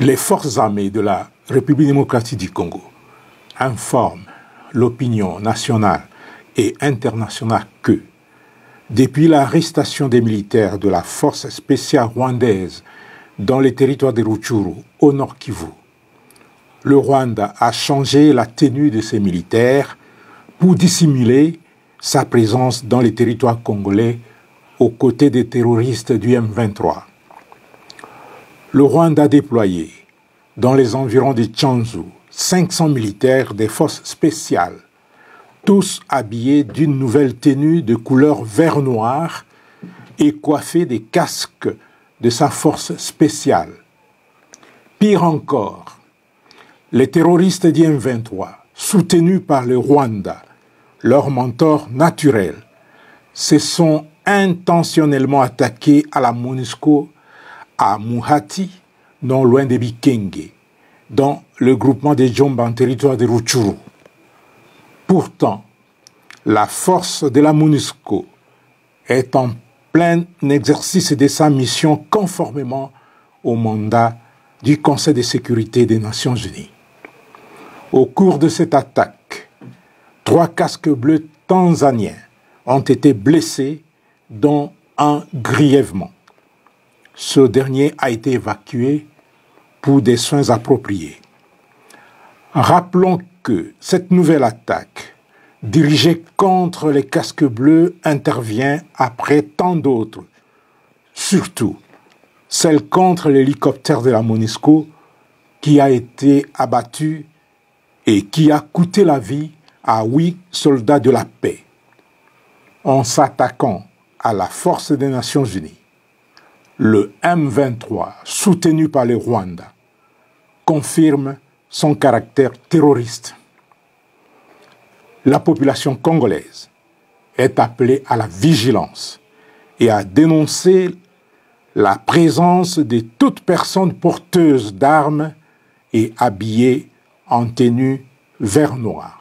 Les forces armées de la République démocratique du Congo informent l'opinion nationale et internationale que, depuis l'arrestation des militaires de la force spéciale rwandaise dans les territoires de Rutshuru, au Nord Kivu, le Rwanda a changé la tenue de ses militaires pour dissimuler sa présence dans les territoires congolais aux côtés des terroristes du M23. Le Rwanda a déployé dans les environs de Tchanzu 500 militaires des forces spéciales, tous habillés d'une nouvelle tenue de couleur vert-noir et coiffés des casques de sa force spéciale. Pire encore, les terroristes du M23, soutenus par le Rwanda, leur mentor naturel, se sont intentionnellement attaqués à la MONUSCO à Muhati, non loin de Bikenge, dans le groupement des Djomba en territoire de Rutshuru. Pourtant, la force de la MONUSCO est en plein exercice de sa mission conformément au mandat du Conseil de sécurité des Nations Unies. Au cours de cette attaque, 3 casques bleus tanzaniens ont été blessés, dont un grièvement. Ce dernier a été évacué pour des soins appropriés. Rappelons que cette nouvelle attaque, dirigée contre les casques bleus, intervient après tant d'autres, surtout celle contre l'hélicoptère de la MONUSCO qui a été abattu et qui a coûté la vie à 8 soldats de la paix. En s'attaquant à la force des Nations Unies, le M23, soutenu par le Rwanda, confirme son caractère terroriste. La population congolaise est appelée à la vigilance et à dénoncer la présence de toute personne porteuse d'armes et habillée en tenue vert-noir.